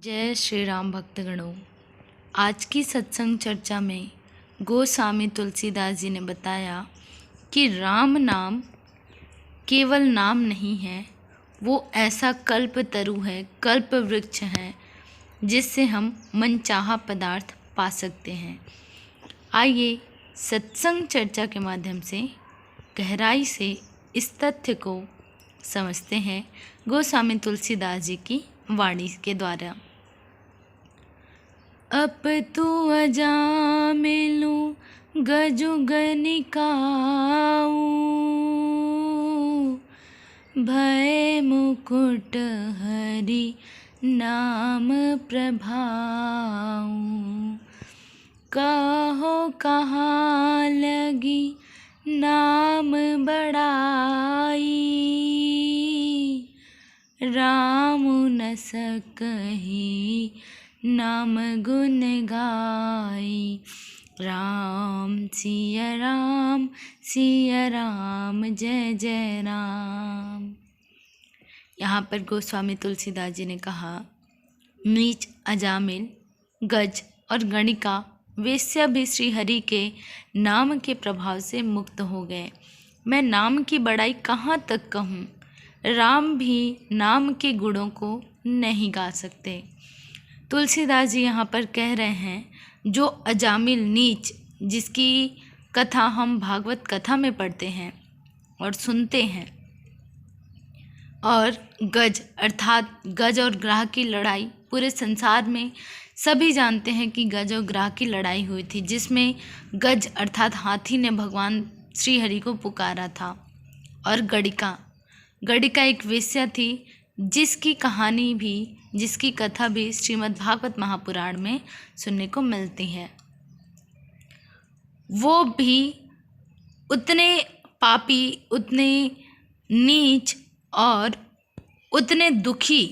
जय श्री राम भक्तगणों। आज की सत्संग चर्चा में गोस्वामी तुलसीदास जी ने बताया कि राम नाम केवल नाम नहीं है, वो ऐसा कल्प तरु है, कल्प वृक्ष है, जिससे हम मनचाहा पदार्थ पा सकते हैं। आइए सत्संग चर्चा के माध्यम से गहराई से इस तथ्य को समझते हैं गोस्वामी तुलसीदास जी की वाणी के द्वारा। अप तू अजामिलु गजुग निकाऊ, भय मुकुट हरि नाम प्रभाऊ। कहो कहाँ लगी नाम बड़ाई, राम न सकहि नाम गुण गाई। राम सिया राम जय जय राम। यहाँ पर गोस्वामी तुलसीदास जी ने कहा, नीच अजामिल गज और गणिका वेश्या भी श्री हरि के नाम के प्रभाव से मुक्त हो गए। मैं नाम की बड़ाई कहाँ तक कहूँ, राम भी नाम के गुणों को नहीं गा सकते। तुलसीदास जी यहाँ पर कह रहे हैं, जो अजामिल नीच, जिसकी कथा हम भागवत कथा में पढ़ते हैं और सुनते हैं, और गज अर्थात गज और ग्राह की लड़ाई, पूरे संसार में सभी जानते हैं कि गज और ग्राह की लड़ाई हुई थी, जिसमें गज अर्थात हाथी ने भगवान श्री हरि को पुकारा था। और गणिका एक वेश्या थी, जिसकी कहानी भी, जिसकी कथा भी श्रीमद् भागवत महापुराण में सुनने को मिलती है। वो भी उतने पापी, उतने नीच और उतने दुखी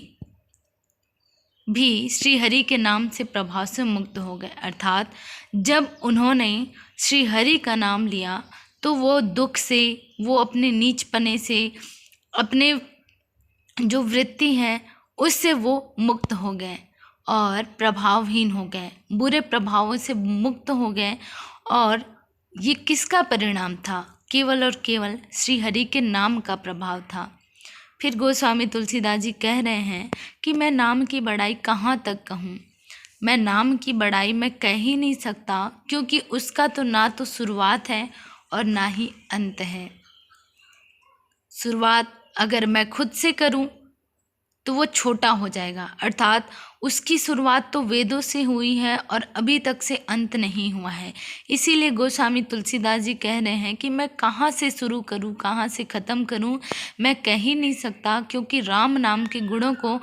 भी श्री हरि के नाम से प्रभाव से मुक्त हो गए। अर्थात जब उन्होंने श्री हरि का नाम लिया तो वो दुख से, वो अपने नीचपने से, अपने जो वृत्ति है उससे वो मुक्त हो गए और प्रभावहीन हो गए, बुरे प्रभावों से मुक्त हो गए। और ये किसका परिणाम था? केवल और केवल श्री हरि के नाम का प्रभाव था। फिर गोस्वामी तुलसीदास जी कह रहे हैं कि मैं नाम की बड़ाई कहाँ तक कहूँ। मैं नाम की बड़ाई मैं कह ही नहीं सकता, क्योंकि उसका तो ना तो शुरुआत है और ना ही अंत है। शुरुआत अगर मैं खुद से करूं तो वो छोटा हो जाएगा, अर्थात उसकी शुरुआत तो वेदों से हुई है और अभी तक से अंत नहीं हुआ है। इसीलिए गोस्वामी तुलसीदास जी कह रहे हैं कि मैं कहाँ से शुरू करूं, कहाँ से ख़त्म करूं, मैं कह ही नहीं सकता, क्योंकि राम नाम के गुणों को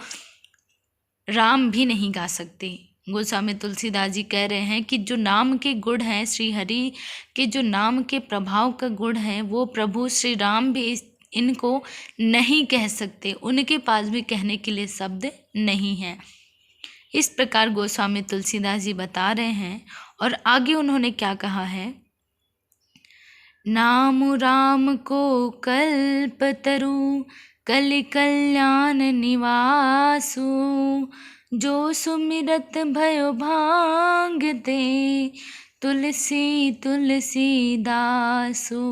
राम भी नहीं गा सकते। गोस्वामी तुलसीदास जी कह रहे हैं कि जो नाम के गुण हैं, श्री हरि के जो नाम के प्रभाव का गुण है, वो प्रभु श्री राम भी इनको नहीं कह सकते, उनके पास भी कहने के लिए शब्द नहीं हैं। इस प्रकार गोस्वामी तुलसीदास जी बता रहे हैं। और आगे उन्होंने क्या कहा है, नाम राम को कल्पतरु कलि कल्याण निवासु, जो सुमिरत भयो भांगते तुलसी तुलसी दासु।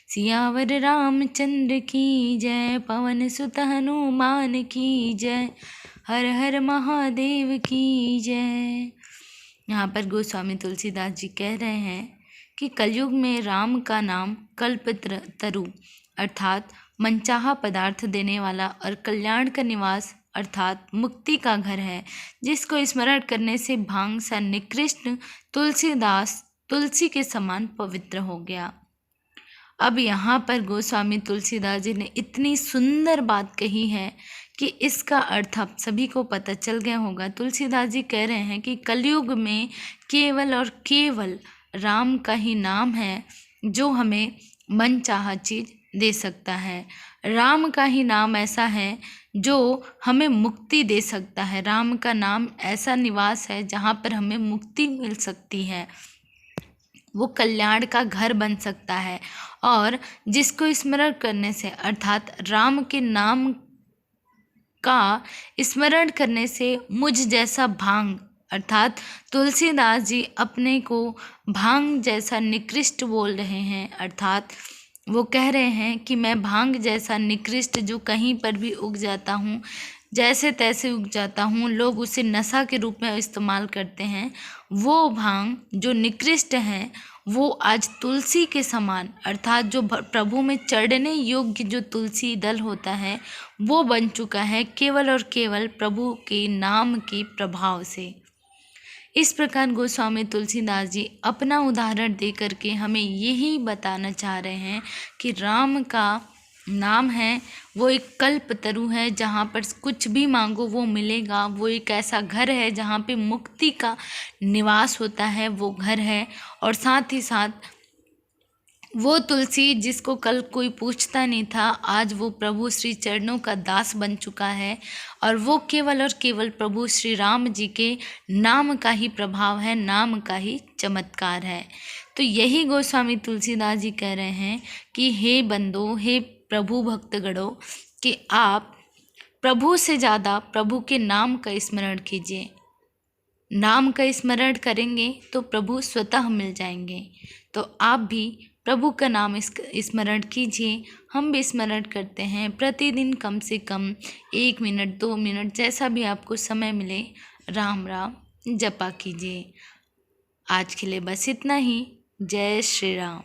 सियावर रामचंद्र की जय, पवन सुत हनुमान की जय, हर हर महादेव की जय। यहाँ पर गोस्वामी तुलसीदास जी कह रहे हैं कि कलयुग में राम का नाम कल्पतरु अर्थात मनचाहा पदार्थ देने वाला और कल्याण का निवास अर्थात मुक्ति का घर है, जिसको स्मरण करने से भांग सा निकृष्ट तुलसीदास तुलसी के समान पवित्र हो गया। अब यहाँ पर गोस्वामी तुलसीदास जी ने इतनी सुंदर बात कही है कि इसका अर्थ अब सभी को पता चल गया होगा। तुलसीदास जी कह रहे हैं कि कलयुग में केवल और केवल राम का ही नाम है जो हमें मन चाहा चीज दे सकता है। राम का ही नाम ऐसा है जो हमें मुक्ति दे सकता है। राम का नाम ऐसा निवास है जहाँ पर हमें मुक्ति मिल सकती है, वो कल्याण का घर बन सकता है। और जिसको स्मरण करने से अर्थात राम के नाम का स्मरण करने से मुझ जैसा भांग, अर्थात तुलसीदास जी अपने को भांग जैसा निकृष्ट बोल रहे हैं। अर्थात वो कह रहे हैं कि मैं भांग जैसा निकृष्ट जो कहीं पर भी उग जाता हूँ, जैसे तैसे उग जाता हूँ, लोग उसे नशा के रूप में इस्तेमाल करते हैं, वो भांग जो निकृष्ट है वो आज तुलसी के समान, अर्थात जो प्रभु में चढ़ने योग्य जो तुलसी दल होता है वो बन चुका है, केवल और केवल प्रभु के नाम के प्रभाव से। इस प्रकार गोस्वामी तुलसीदास जी अपना उदाहरण दे करके हमें यही बताना चाह रहे हैं कि राम का नाम है वो एक कल्प तरु है, जहाँ पर कुछ भी मांगो वो मिलेगा। वो एक ऐसा घर है जहाँ पे मुक्ति का निवास होता है, वो घर है। और साथ ही साथ वो तुलसी जिसको कल कोई पूछता नहीं था, आज वो प्रभु श्री चरणों का दास बन चुका है। और वो केवल और केवल प्रभु श्री राम जी के नाम का ही प्रभाव है, नाम का ही चमत्कार है। तो यही गोस्वामी तुलसीदास जी कह रहे हैं कि हे बंदो, हे प्रभु भक्तगणों, कि आप प्रभु से ज़्यादा प्रभु के नाम का स्मरण कीजिए। नाम का स्मरण करेंगे तो प्रभु स्वतः मिल जाएंगे। तो आप भी प्रभु का नाम स्मरण कीजिए। हम भी स्मरण करते हैं प्रतिदिन कम से कम 1 मिनट 2 मिनट जैसा भी आपको समय मिले, राम राम जपा कीजिए। आज के लिए बस इतना ही। जय श्री राम।